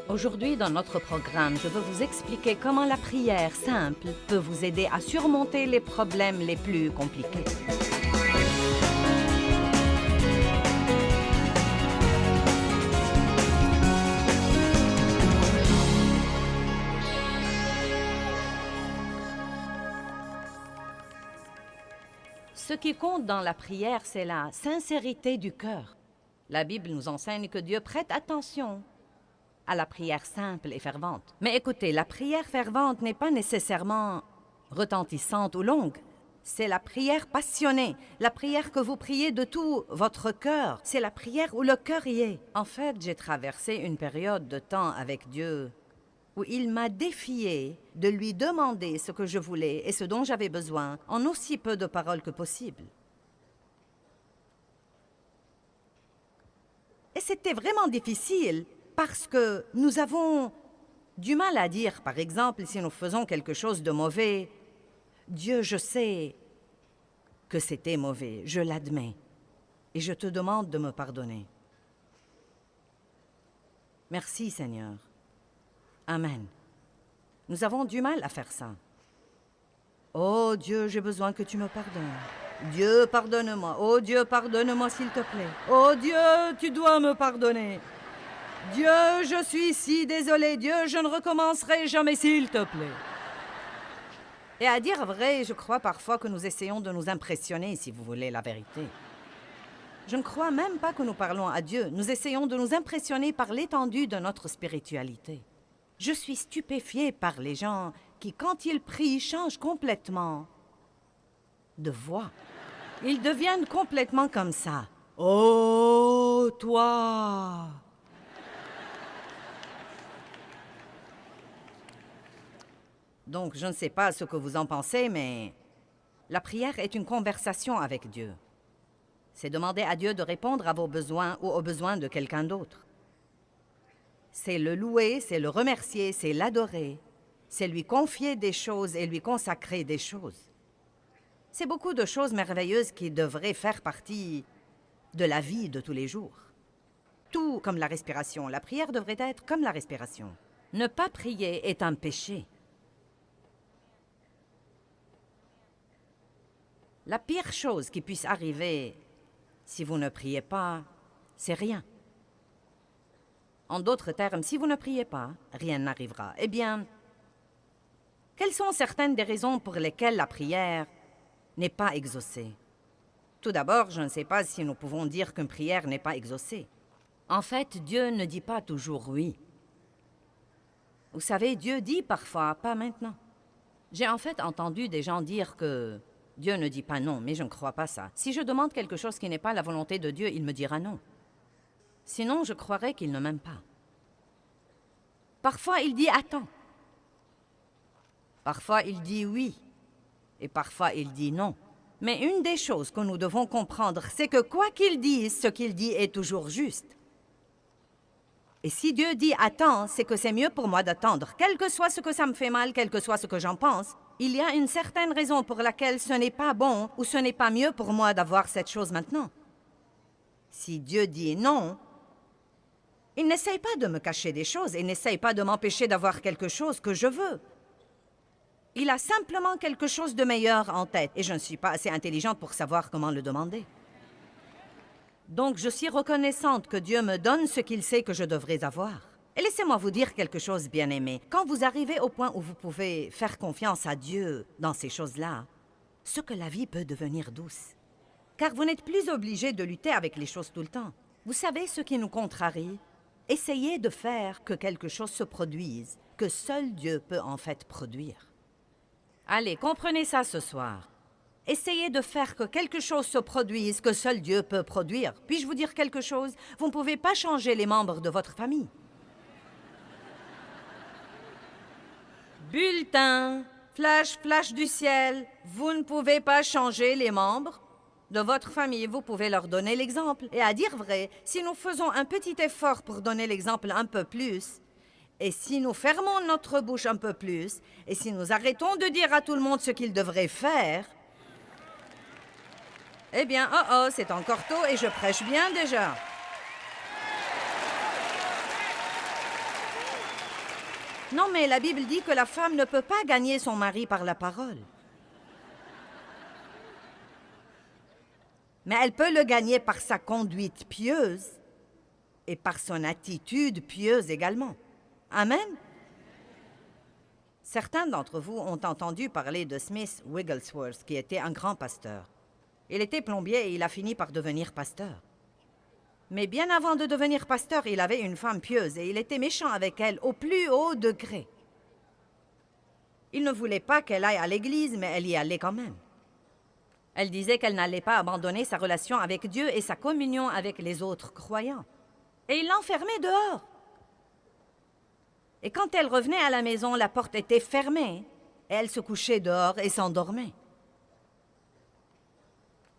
Aujourd'hui, dans notre programme, je veux vous expliquer comment la prière simple peut vous aider à surmonter les problèmes les plus compliqués. Ce qui compte dans la prière, c'est la sincérité du cœur. La Bible nous enseigne que Dieu prête attention à la prière simple et fervente. Mais écoutez, la prière fervente n'est pas nécessairement retentissante ou longue. C'est la prière passionnée, la prière que vous priez de tout votre cœur. C'est la prière où le cœur y est. En fait, j'ai traversé une période de temps avec Dieu où il m'a défié de lui demander ce que je voulais et ce dont j'avais besoin en aussi peu de paroles que possible. Et c'était vraiment difficile parce que nous avons du mal à dire, par exemple, si nous faisons quelque chose de mauvais, « Dieu, je sais que c'était mauvais, je l'admets, et je te demande de me pardonner. » Merci, Seigneur. Amen. Nous avons du mal à faire ça. Oh Dieu, j'ai besoin que tu me pardonnes. Dieu, pardonne-moi. Oh Dieu, pardonne-moi s'il te plaît. Oh Dieu, tu dois me pardonner. Dieu, je suis si désolée. Dieu, je ne recommencerai jamais, s'il te plaît. Et à dire vrai, je crois parfois que nous essayons de nous impressionner, si vous voulez la vérité. Je ne crois même pas que nous parlons à Dieu. Nous essayons de nous impressionner par l'étendue de notre spiritualité. Je suis stupéfiée par les gens qui, quand ils prient, changent complètement de voix. Ils deviennent complètement comme ça. « Oh, toi !» Donc, je ne sais pas ce que vous en pensez, mais la prière est une conversation avec Dieu. C'est demander à Dieu de répondre à vos besoins ou aux besoins de quelqu'un d'autre. C'est le louer, c'est le remercier, c'est l'adorer. C'est lui confier des choses et lui consacrer des choses. C'est beaucoup de choses merveilleuses qui devraient faire partie de la vie de tous les jours. Tout comme la respiration. La prière devrait être comme la respiration. Ne pas prier est un péché. La pire chose qui puisse arriver si vous ne priez pas, c'est rien. En d'autres termes, si vous ne priez pas, rien n'arrivera. Eh bien, quelles sont certaines des raisons pour lesquelles la prière n'est pas exaucée? Tout d'abord, je ne sais pas si nous pouvons dire qu'une prière n'est pas exaucée. En fait, Dieu ne dit pas toujours oui. Vous savez, Dieu dit parfois, pas maintenant. J'ai en fait entendu des gens dire que Dieu ne dit pas non, mais je ne crois pas ça. Si je demande quelque chose qui n'est pas la volonté de Dieu, il me dira non. Sinon, je croirais qu'il ne m'aime pas. Parfois, il dit « attends ». Parfois, il dit « oui ». Et parfois, il dit « non ». Mais une des choses que nous devons comprendre, c'est que quoi qu'il dise, ce qu'il dit est toujours juste. Et si Dieu dit « attends », c'est que c'est mieux pour moi d'attendre. Quel que soit ce que ça me fait mal, quel que soit ce que j'en pense, il y a une certaine raison pour laquelle ce n'est pas bon ou ce n'est pas mieux pour moi d'avoir cette chose maintenant. Si Dieu dit « non », il n'essaye pas de me cacher des choses, il n'essaye pas de m'empêcher d'avoir quelque chose que je veux. Il a simplement quelque chose de meilleur en tête, et je ne suis pas assez intelligente pour savoir comment le demander. Donc, je suis reconnaissante que Dieu me donne ce qu'il sait que je devrais avoir. Et laissez-moi vous dire quelque chose, bien-aimé. Quand vous arrivez au point où vous pouvez faire confiance à Dieu dans ces choses-là, ce que la vie peut devenir douce. Car vous n'êtes plus obligé de lutter avec les choses tout le temps. Vous savez ce qui nous contrarie? Essayez de faire que quelque chose se produise, que seul Dieu peut en fait produire. Allez, comprenez ça ce soir. Essayez de faire que quelque chose se produise, que seul Dieu peut produire. Puis-je vous dire quelque chose? Vous ne pouvez pas changer les membres de votre famille. Bulletin, flash, flash du ciel. Vous ne pouvez pas changer les membres de votre famille. Vous pouvez leur donner l'exemple. Et à dire vrai, si nous faisons un petit effort pour donner l'exemple un peu plus, et si nous fermons notre bouche un peu plus, et si nous arrêtons de dire à tout le monde ce qu'ils devraient faire, eh bien, c'est encore tôt et je prêche bien déjà. Non, mais la Bible dit que la femme ne peut pas gagner son mari par la parole. Mais elle peut le gagner par sa conduite pieuse et par son attitude pieuse également. Amen. Certains d'entre vous ont entendu parler de Smith Wigglesworth, qui était un grand pasteur. Il était plombier et il a fini par devenir pasteur. Mais bien avant de devenir pasteur, il avait une femme pieuse et il était méchant avec elle au plus haut degré. Il ne voulait pas qu'elle aille à l'église, mais elle y allait quand même. Elle disait qu'elle n'allait pas abandonner sa relation avec Dieu et sa communion avec les autres croyants. Et il l'enfermait dehors. Et quand elle revenait à la maison, la porte était fermée. Et elle se couchait dehors et s'endormait.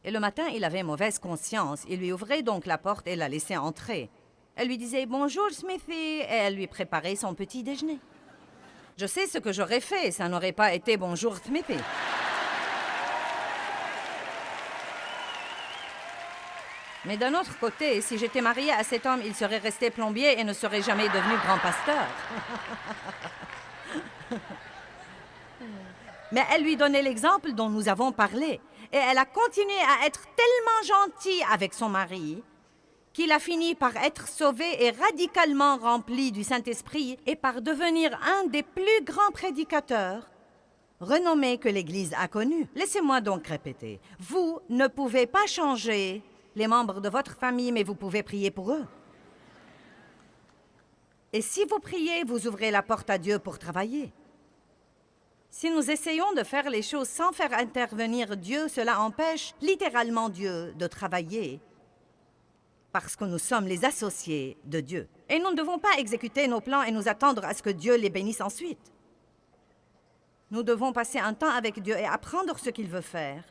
Et le matin, il avait mauvaise conscience. Il lui ouvrait donc la porte et la laissait entrer. Elle lui disait « Bonjour, Smithy » et elle lui préparait son petit déjeuner. Je sais ce que j'aurais fait, ça n'aurait pas été « Bonjour, Smithy ». Mais d'un autre côté, si j'étais mariée à cet homme, il serait resté plombier et ne serait jamais devenu grand pasteur. Mais elle lui donnait l'exemple dont nous avons parlé. Et elle a continué à être tellement gentille avec son mari qu'il a fini par être sauvé et radicalement rempli du Saint-Esprit et par devenir un des plus grands prédicateurs renommés que l'Église a connus. Laissez-moi donc répéter. Vous ne pouvez pas changer les membres de votre famille, mais vous pouvez prier pour eux. Et si vous priez, vous ouvrez la porte à Dieu pour travailler. Si nous essayons de faire les choses sans faire intervenir Dieu, cela empêche littéralement Dieu de travailler parce que nous sommes les associés de Dieu. Et nous ne devons pas exécuter nos plans et nous attendre à ce que Dieu les bénisse ensuite. Nous devons passer un temps avec Dieu et apprendre ce qu'il veut faire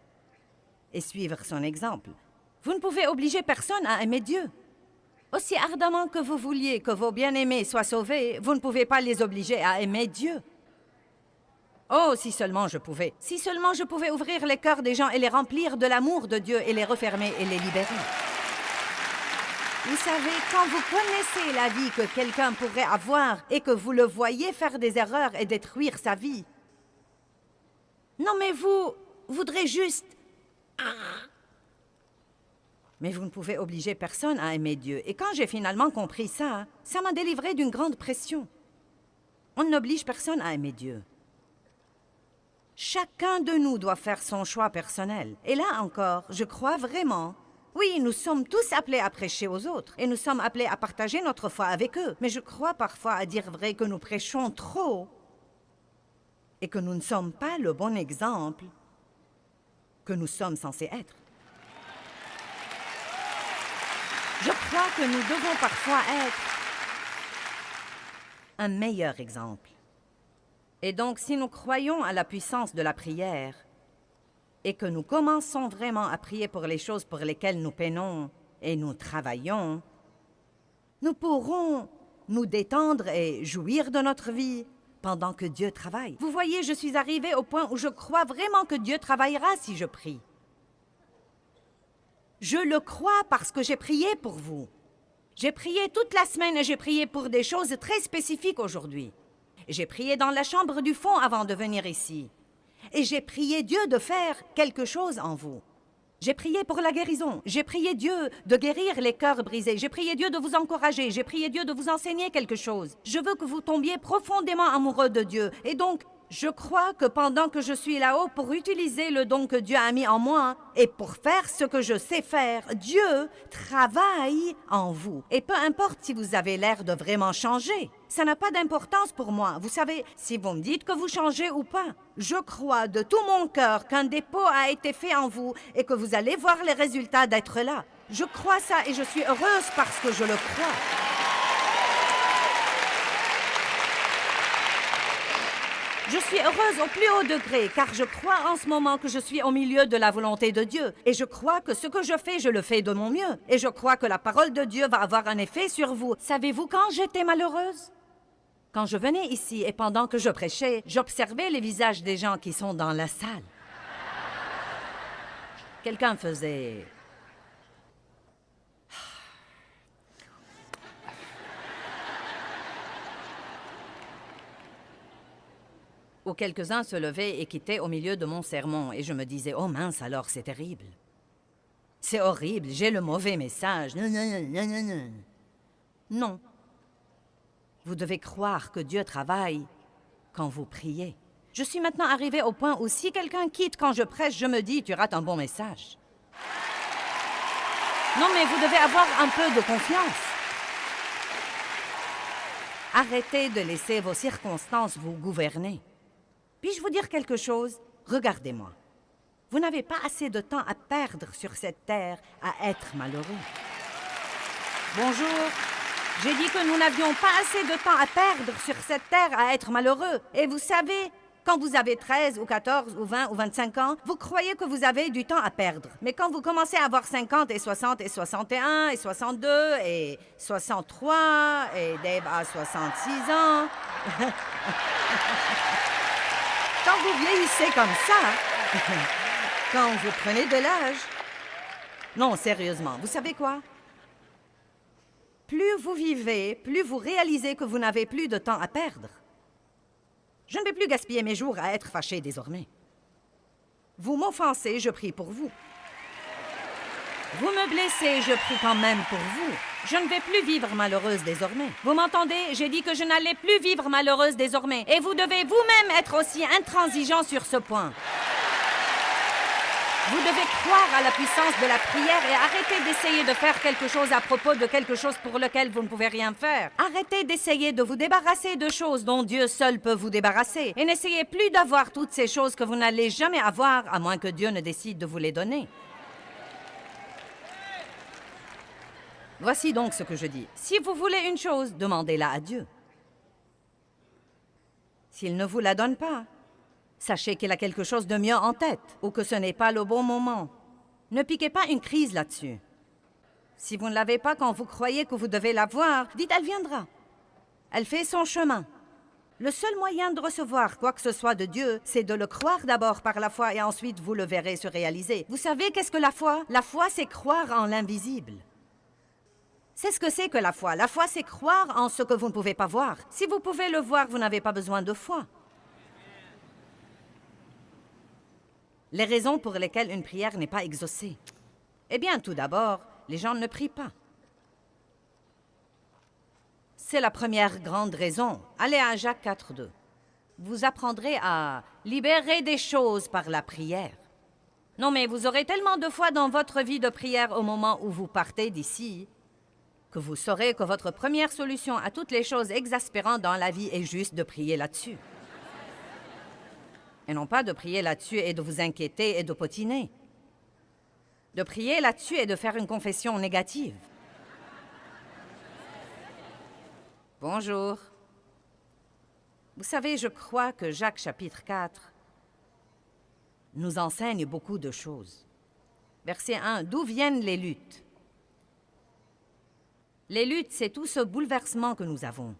et suivre son exemple. Vous ne pouvez obliger personne à aimer Dieu. Aussi ardemment que vous vouliez que vos bien-aimés soient sauvés, vous ne pouvez pas les obliger à aimer Dieu. Oh, si seulement je pouvais. Si seulement je pouvais ouvrir les cœurs des gens et les remplir de l'amour de Dieu et les refermer et les libérer. Vous savez, quand vous connaissez la vie que quelqu'un pourrait avoir et que vous le voyez faire des erreurs et détruire sa vie, non mais vous voudrez juste... Mais vous ne pouvez obliger personne à aimer Dieu. Et quand j'ai finalement compris ça, ça m'a délivré d'une grande pression. On n'oblige personne à aimer Dieu. Chacun de nous doit faire son choix personnel. Et là encore, je crois vraiment... Oui, nous sommes tous appelés à prêcher aux autres. Et nous sommes appelés à partager notre foi avec eux. Mais je crois parfois, à dire vrai, que nous prêchons trop. Et que nous ne sommes pas le bon exemple que nous sommes censés être. Je crois que nous devons parfois être un meilleur exemple. Et donc, si nous croyons à la puissance de la prière et que nous commençons vraiment à prier pour les choses pour lesquelles nous peinons et nous travaillons, nous pourrons nous détendre et jouir de notre vie pendant que Dieu travaille. Vous voyez, je suis arrivée au point où je crois vraiment que Dieu travaillera si je prie. Je le crois parce que j'ai prié pour vous. J'ai prié toute la semaine et j'ai prié pour des choses très spécifiques aujourd'hui. J'ai prié dans la chambre du fond avant de venir ici. Et j'ai prié Dieu de faire quelque chose en vous. J'ai prié pour la guérison. J'ai prié Dieu de guérir les cœurs brisés. J'ai prié Dieu de vous encourager. J'ai prié Dieu de vous enseigner quelque chose. Je veux que vous tombiez profondément amoureux de Dieu. Et donc, je crois que pendant que je suis là-haut pour utiliser le don que Dieu a mis en moi et pour faire ce que je sais faire, Dieu travaille en vous. Et peu importe si vous avez l'air de vraiment changer, ça n'a pas d'importance pour moi. Vous savez, si vous me dites que vous changez ou pas, je crois de tout mon cœur qu'un dépôt a été fait en vous et que vous allez voir les résultats d'être là. Je crois ça et je suis heureuse parce que je le crois. Je suis heureuse au plus haut degré, car je crois en ce moment que je suis au milieu de la volonté de Dieu. Et je crois que ce que je fais, je le fais de mon mieux. Et je crois que la parole de Dieu va avoir un effet sur vous. Savez-vous quand j'étais malheureuse? Quand je venais ici et pendant que je prêchais, j'observais les visages des gens qui sont dans la salle. Quelqu'un faisait... où quelques-uns se levaient et quittaient au milieu de mon sermon, et je me disais, oh mince alors, c'est terrible. C'est horrible, j'ai le mauvais message. Non, non, non, non, non, non. Non. Vous devez croire que Dieu travaille quand vous priez. Je suis maintenant arrivée au point où si quelqu'un quitte quand je prêche, je me dis, tu rates un bon message. Non, mais vous devez avoir un peu de confiance. Arrêtez de laisser vos circonstances vous gouverner. Puis-je vous dire quelque chose? Regardez-moi. Vous n'avez pas assez de temps à perdre sur cette terre à être malheureux. Bonjour. J'ai dit que nous n'avions pas assez de temps à perdre sur cette terre à être malheureux. Et vous savez, quand vous avez 13 ou 14 ou 20 ou 25 ans, vous croyez que vous avez du temps à perdre. Mais quand vous commencez à avoir 50 et 60 et 61 et 62 et 63 et Dave a 66 ans... Quand vous vieillissez comme ça, quand vous prenez de l'âge... Non, sérieusement, vous savez quoi? Plus vous vivez, plus vous réalisez que vous n'avez plus de temps à perdre. Je ne vais plus gaspiller mes jours à être fâché désormais. Vous m'offensez, je prie pour vous. Vous me blessez, je prie quand même pour vous. Je ne vais plus vivre malheureuse désormais. Vous m'entendez? J'ai dit que je n'allais plus vivre malheureuse désormais. Et vous devez vous-même être aussi intransigeant sur ce point. Vous devez croire à la puissance de la prière et arrêter d'essayer de faire quelque chose à propos de quelque chose pour lequel vous ne pouvez rien faire. Arrêtez d'essayer de vous débarrasser de choses dont Dieu seul peut vous débarrasser. Et n'essayez plus d'avoir toutes ces choses que vous n'allez jamais avoir, à moins que Dieu ne décide de vous les donner. Voici donc ce que je dis. Si vous voulez une chose, demandez-la à Dieu. S'il ne vous la donne pas, sachez qu'il a quelque chose de mieux en tête ou que ce n'est pas le bon moment. Ne piquez pas une crise là-dessus. Si vous ne l'avez pas quand vous croyez que vous devez l'avoir, dites « elle viendra ». Elle fait son chemin. Le seul moyen de recevoir quoi que ce soit de Dieu, c'est de le croire d'abord par la foi et ensuite vous le verrez se réaliser. Vous savez qu'est-ce que la foi? La foi, c'est croire en l'invisible. C'est ce que c'est que la foi. La foi, c'est croire en ce que vous ne pouvez pas voir. Si vous pouvez le voir, vous n'avez pas besoin de foi. Les raisons pour lesquelles une prière n'est pas exaucée. Eh bien, tout d'abord, les gens ne prient pas. C'est la première grande raison. Allez à Jacques 4:2. Vous apprendrez à libérer des choses par la prière. Non, mais vous aurez tellement de foi dans votre vie de prière au moment où vous partez d'ici que vous saurez que votre première solution à toutes les choses exaspérantes dans la vie est juste de prier là-dessus. Et non pas de prier là-dessus et de vous inquiéter et de potiner. De prier là-dessus et de faire une confession négative. Bonjour. Vous savez, je crois que Jacques chapitre 4 nous enseigne beaucoup de choses. Verset 1, d'où viennent les luttes? Les luttes, c'est tout ce bouleversement que nous avons.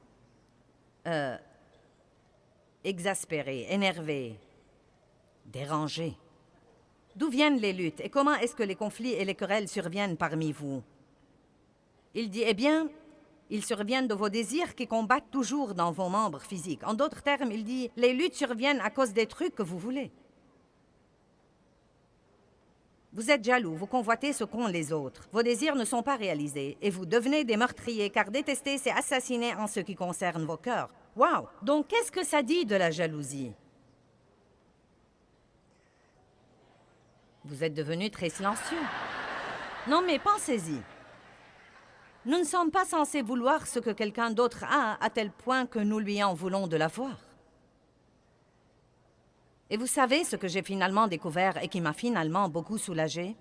Exaspéré, énervé, dérangé. D'où viennent les luttes et comment est-ce que les conflits et les querelles surviennent parmi vous? Il dit, eh bien, ils surviennent de vos désirs qui combattent toujours dans vos membres physiques. En d'autres termes, il dit, les luttes surviennent à cause des trucs que vous voulez. Vous êtes jaloux, vous convoitez ce qu'ont les autres. Vos désirs ne sont pas réalisés et vous devenez des meurtriers, car détester, c'est assassiner en ce qui concerne vos cœurs. Wow! Donc, qu'est-ce que ça dit de la jalousie? Vous êtes devenu très silencieux. Non, mais pensez-y. Nous ne sommes pas censés vouloir ce que quelqu'un d'autre a à tel point que nous lui en voulons de l'avoir. Et vous savez ce que j'ai finalement découvert et qui m'a finalement beaucoup soulagée?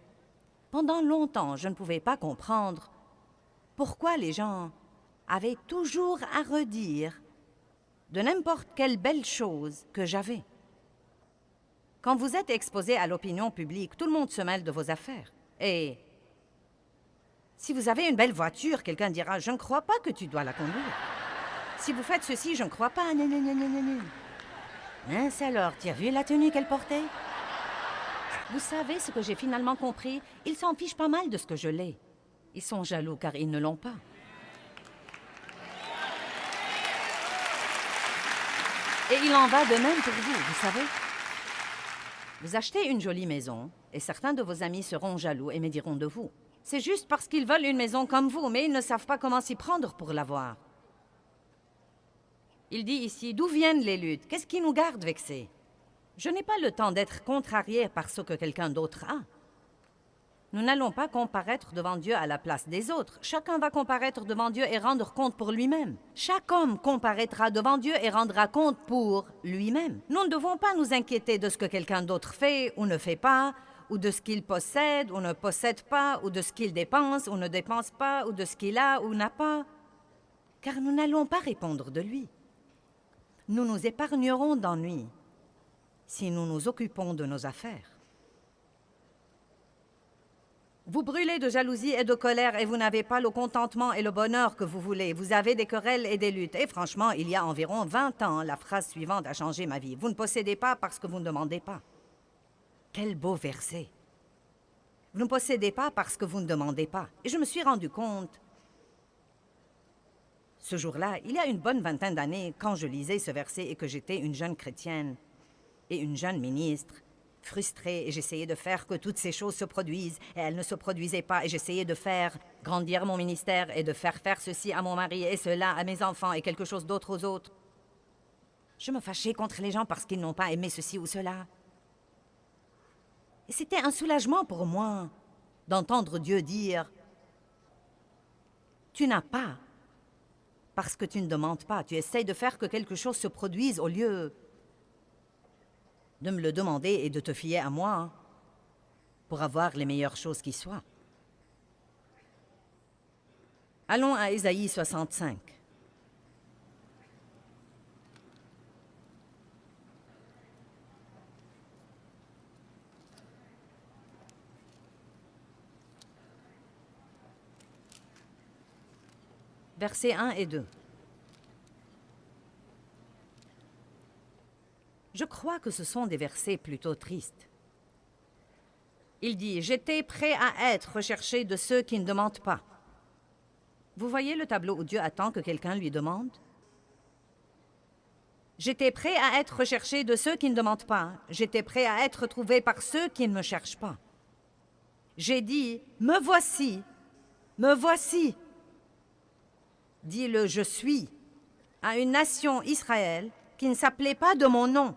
Pendant longtemps, je ne pouvais pas comprendre pourquoi les gens avaient toujours à redire de n'importe quelle belle chose que j'avais. Quand vous êtes exposé à l'opinion publique, tout le monde se mêle de vos affaires. Et si vous avez une belle voiture, quelqu'un dira « Je ne crois pas que tu dois la conduire. » Si vous faites ceci, je ne crois pas. Non, non, non, non, non, non. Mince alors, tu as vu la tenue qu'elle portait? Vous savez ce que j'ai finalement compris? Ils s'en fichent pas mal de ce que je l'ai. Ils sont jaloux car ils ne l'ont pas. Et il en va de même pour vous, vous savez. Vous achetez une jolie maison, et certains de vos amis seront jaloux et médiront de vous. C'est juste parce qu'ils veulent une maison comme vous, mais ils ne savent pas comment s'y prendre pour l'avoir. Il dit ici, d'où viennent les luttes? Qu'est-ce qui nous garde vexés? Je n'ai pas le temps d'être contrarié par ce que quelqu'un d'autre a. Nous n'allons pas comparaître devant Dieu à la place des autres. Chacun va comparaître devant Dieu et rendre compte pour lui-même. Chaque homme comparaîtra devant Dieu et rendra compte pour lui-même. Nous ne devons pas nous inquiéter de ce que quelqu'un d'autre fait ou ne fait pas, ou de ce qu'il possède ou ne possède pas, ou de ce qu'il dépense ou ne dépense pas, ou de ce qu'il a ou n'a pas. Car nous n'allons pas répondre de lui. Nous nous épargnerons d'ennui si nous nous occupons de nos affaires. Vous brûlez de jalousie et de colère et vous n'avez pas le contentement et le bonheur que vous voulez. Vous avez des querelles et des luttes. Et franchement, il y a environ 20 ans, la phrase suivante a changé ma vie. Vous ne possédez pas parce que vous ne demandez pas. Quel beau verset. Vous ne possédez pas parce que vous ne demandez pas. Et je me suis rendu compte, ce jour-là, il y a une bonne vingtaine d'années, quand je lisais ce verset et que j'étais une jeune chrétienne et une jeune ministre, frustrée, et j'essayais de faire que toutes ces choses se produisent, et elles ne se produisaient pas, et j'essayais de faire grandir mon ministère, et de faire ceci à mon mari, et cela à mes enfants, et quelque chose d'autre aux autres. Je me fâchais contre les gens parce qu'ils n'ont pas aimé ceci ou cela. Et c'était un soulagement pour moi d'entendre Dieu dire « Tu n'as pas, parce que tu ne demandes pas, tu essayes de faire que quelque chose se produise au lieu de me le demander et de te fier à moi pour avoir les meilleures choses qui soient. » Allons à Ésaïe 65. Versets 1 et 2. Je crois que ce sont des versets plutôt tristes. Il dit « J'étais prêt à être recherché de ceux qui ne demandent pas. » Vous voyez le tableau où Dieu attend que quelqu'un lui demande? J'étais prêt à être recherché de ceux qui ne demandent pas. J'étais prêt à être trouvé par ceux qui ne me cherchent pas. J'ai dit « Me voici, me voici. » Dit le « Je suis » à une nation Israël qui ne s'appelait pas de mon nom.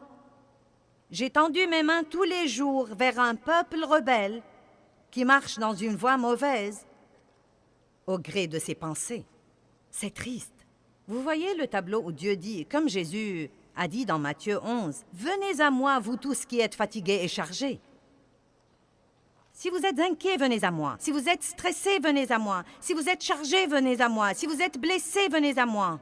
J'ai tendu mes mains tous les jours vers un peuple rebelle qui marche dans une voie mauvaise au gré de ses pensées. C'est triste. Vous voyez le tableau où Dieu dit, comme Jésus a dit dans Matthieu 11, « Venez à moi, vous tous qui êtes fatigués et chargés. » Si vous êtes inquiets, venez à moi. Si vous êtes stressés, venez à moi. Si vous êtes chargés, venez à moi. Si vous êtes blessés, venez à moi.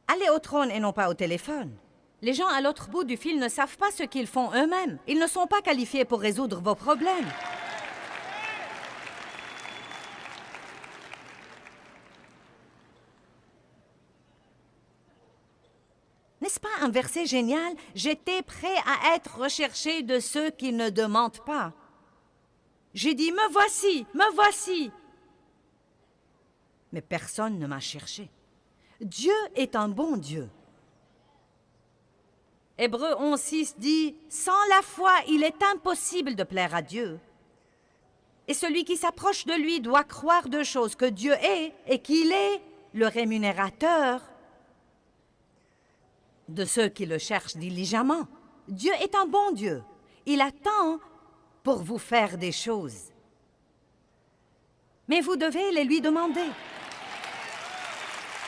Allez au trône et non pas au téléphone. Les gens à l'autre bout du fil ne savent pas ce qu'ils font eux-mêmes. Ils ne sont pas qualifiés pour résoudre vos problèmes. N'est-ce pas un verset génial? « J'étais prêt à être recherché de ceux qui ne demandent pas. » J'ai dit « Me voici, me voici. » Mais personne ne m'a cherché. Dieu est un bon Dieu. Hébreux 11:6 dit « Sans la foi, il est impossible de plaire à Dieu. Et celui qui s'approche de lui doit croire deux choses, que Dieu est et qu'il est le rémunérateur de ceux qui le cherchent diligemment. » Dieu est un bon Dieu. Il attend pour vous faire des choses. Mais vous devez les lui demander.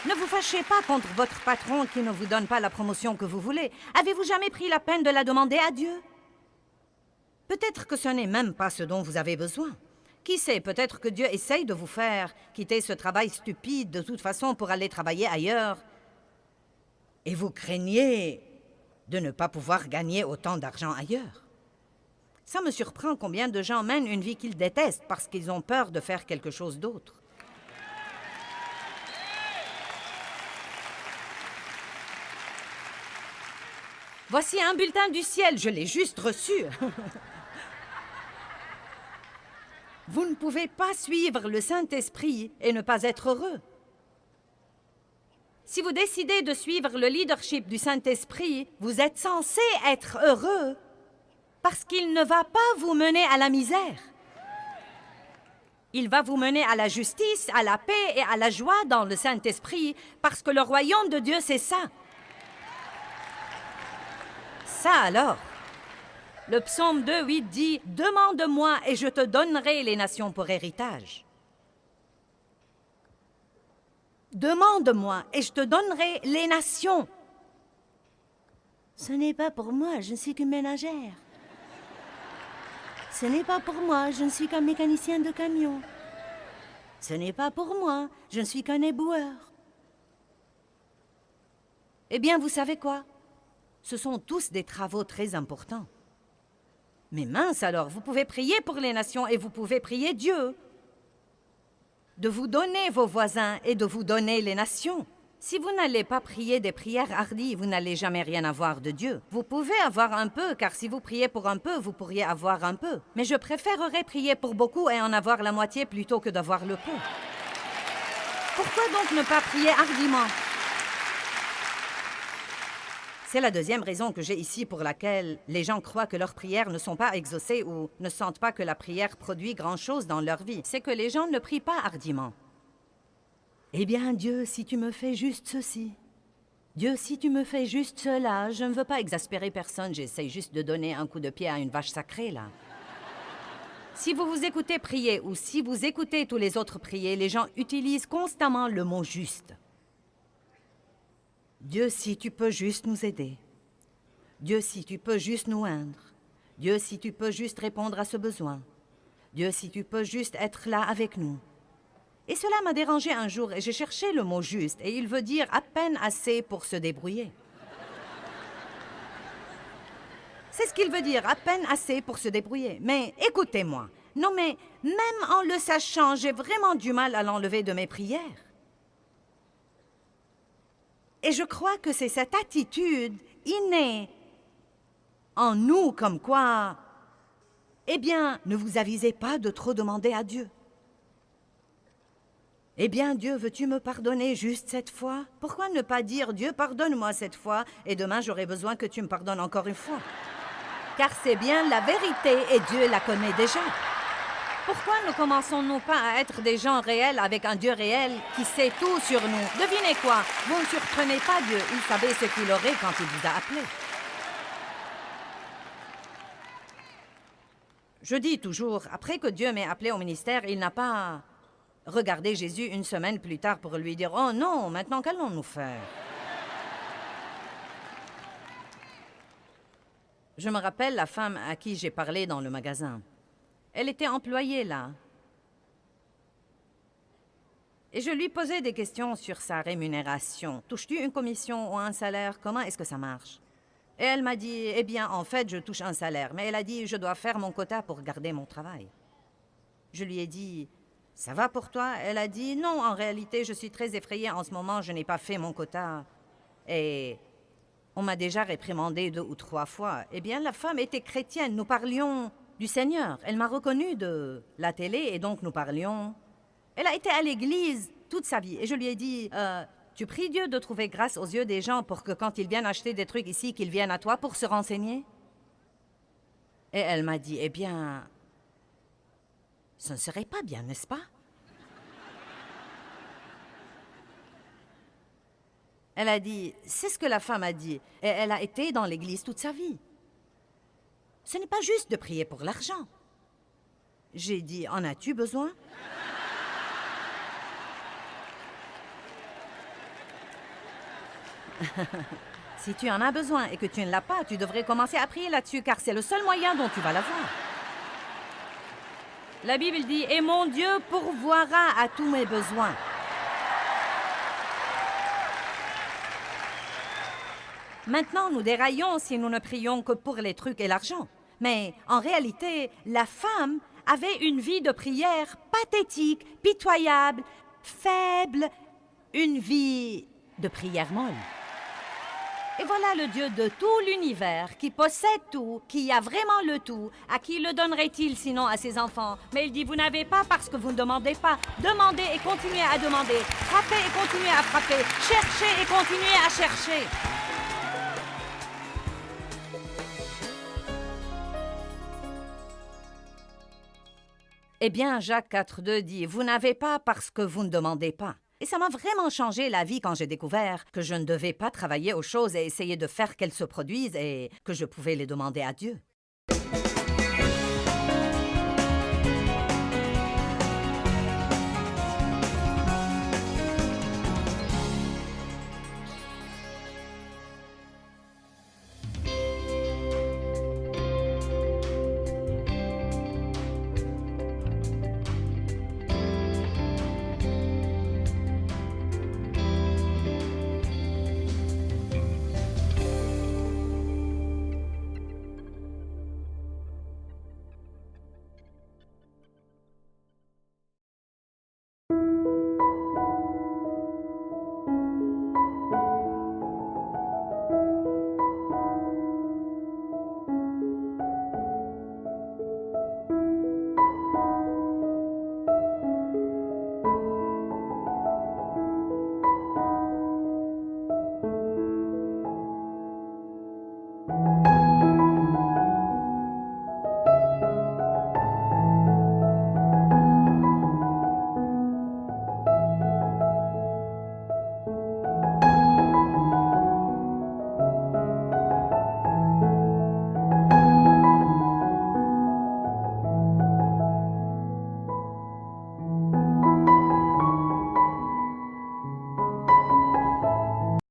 Ne vous fâchez pas contre votre patron qui ne vous donne pas la promotion que vous voulez. Avez-vous jamais pris la peine de la demander à Dieu? Peut-être que ce n'est même pas ce dont vous avez besoin. Qui sait, peut-être que Dieu essaye de vous faire quitter ce travail stupide de toute façon pour aller travailler ailleurs. Et vous craignez de ne pas pouvoir gagner autant d'argent ailleurs. Ça me surprend combien de gens mènent une vie qu'ils détestent parce qu'ils ont peur de faire quelque chose d'autre. Voici un bulletin du ciel, je l'ai juste reçu. Vous ne pouvez pas suivre le Saint-Esprit et ne pas être heureux. Si vous décidez de suivre le leadership du Saint-Esprit, vous êtes censé être heureux parce qu'il ne va pas vous mener à la misère. Il va vous mener à la justice, à la paix et à la joie dans le Saint-Esprit parce que le royaume de Dieu, c'est ça. Ça alors. Le psaume 2:8 dit « Demande-moi et je te donnerai les nations pour héritage. » Demande-moi et je te donnerai les nations. Ce n'est pas pour moi, je ne suis qu'une ménagère. Ce n'est pas pour moi, je ne suis qu'un mécanicien de camion. Ce n'est pas pour moi, je ne suis qu'un éboueur. Eh bien, vous savez quoi? Ce sont tous des travaux très importants. Mais mince alors, vous pouvez prier pour les nations et vous pouvez prier Dieu de vous donner vos voisins et de vous donner les nations. Si vous n'allez pas prier des prières hardies, vous n'allez jamais rien avoir de Dieu. Vous pouvez avoir un peu, car si vous priez pour un peu, vous pourriez avoir un peu. Mais je préférerais prier pour beaucoup et en avoir la moitié plutôt que d'avoir le peu. Pourquoi donc ne pas prier hardiment? C'est la deuxième raison que j'ai ici pour laquelle les gens croient que leurs prières ne sont pas exaucées ou ne sentent pas que la prière produit grand-chose dans leur vie. C'est que les gens ne prient pas hardiment. Eh bien, Dieu, si tu me fais juste ceci, Dieu, si tu me fais juste cela, je ne veux pas exaspérer personne, j'essaie juste de donner un coup de pied à une vache sacrée, là. Si vous vous écoutez prier ou si vous écoutez tous les autres prier, les gens utilisent constamment le mot « juste ». Dieu, si tu peux juste nous aider. Dieu, si tu peux juste nous oindre. Dieu, si tu peux juste répondre à ce besoin. Dieu, si tu peux juste être là avec nous. Et cela m'a dérangé un jour et j'ai cherché le mot « juste » et il veut dire à peine assez pour se débrouiller. C'est ce qu'il veut dire, à peine assez pour se débrouiller. Mais écoutez-moi, non mais même en le sachant, j'ai vraiment du mal à l'enlever de mes prières. Et je crois que c'est cette attitude innée en nous comme quoi, eh bien, ne vous avisez pas de trop demander à Dieu. Eh bien, Dieu, veux-tu me pardonner juste cette fois? Pourquoi ne pas dire, Dieu, pardonne-moi cette fois, et demain j'aurai besoin que tu me pardonnes encore une fois? Car c'est bien la vérité et Dieu la connaît déjà. Pourquoi ne commençons-nous pas à être des gens réels avec un Dieu réel qui sait tout sur nous? Devinez quoi? Vous ne surprenez pas Dieu. Il savait ce qu'il aurait quand il vous a appelé. Je dis toujours, après que Dieu m'ait appelé au ministère, il n'a pas regardé Jésus une semaine plus tard pour lui dire « Oh non, maintenant qu'allons-nous faire ?» Je me rappelle la femme à qui j'ai parlé dans le magasin. Elle était employée là. Et je lui posais des questions sur sa rémunération. Touches-tu une commission ou un salaire? Comment est-ce que ça marche? Et elle m'a dit, eh bien, en fait, je touche un salaire. Mais elle a dit, je dois faire mon quota pour garder mon travail. Je lui ai dit, ça va pour toi? Elle a dit, non, en réalité, je suis très effrayée en ce moment, je n'ai pas fait mon quota. Et on m'a déjà réprimandé 2 ou 3 fois. Eh bien, la femme était chrétienne, nous parlions du Seigneur. Elle m'a reconnue de la télé et donc nous parlions. Elle a été à l'église toute sa vie et je lui ai dit, tu pries Dieu de trouver grâce aux yeux des gens pour que quand ils viennent acheter des trucs ici, qu'ils viennent à toi pour se renseigner? Et elle m'a dit, eh bien, ce ne serait pas bien, n'est-ce pas? Elle a dit, c'est ce que la femme a dit et elle a été dans l'église toute sa vie. Ce n'est pas juste de prier pour l'argent. J'ai dit, en as-tu besoin? Si tu en as besoin et que tu ne l'as pas, tu devrais commencer à prier là-dessus, car c'est le seul moyen dont tu vas l'avoir. La Bible dit, « Et mon Dieu pourvoira à tous mes besoins. » Maintenant, nous déraillons si nous ne prions que pour les trucs et l'argent. Mais en réalité, la femme avait une vie de prière pathétique, pitoyable, faible, une vie de prière molle. Et voilà le Dieu de tout l'univers, qui possède tout, qui a vraiment le tout. À qui le donnerait-il sinon à ses enfants? Mais il dit, vous n'avez pas parce que vous ne demandez pas. Demandez et continuez à demander. Frappez et continuez à frapper. Cherchez et continuez à chercher. Eh bien, Jacques 4,2 dit, vous n'avez pas parce que vous ne demandez pas. Et ça m'a vraiment changé la vie quand j'ai découvert que je ne devais pas travailler aux choses et essayer de faire qu'elles se produisent et que je pouvais les demander à Dieu.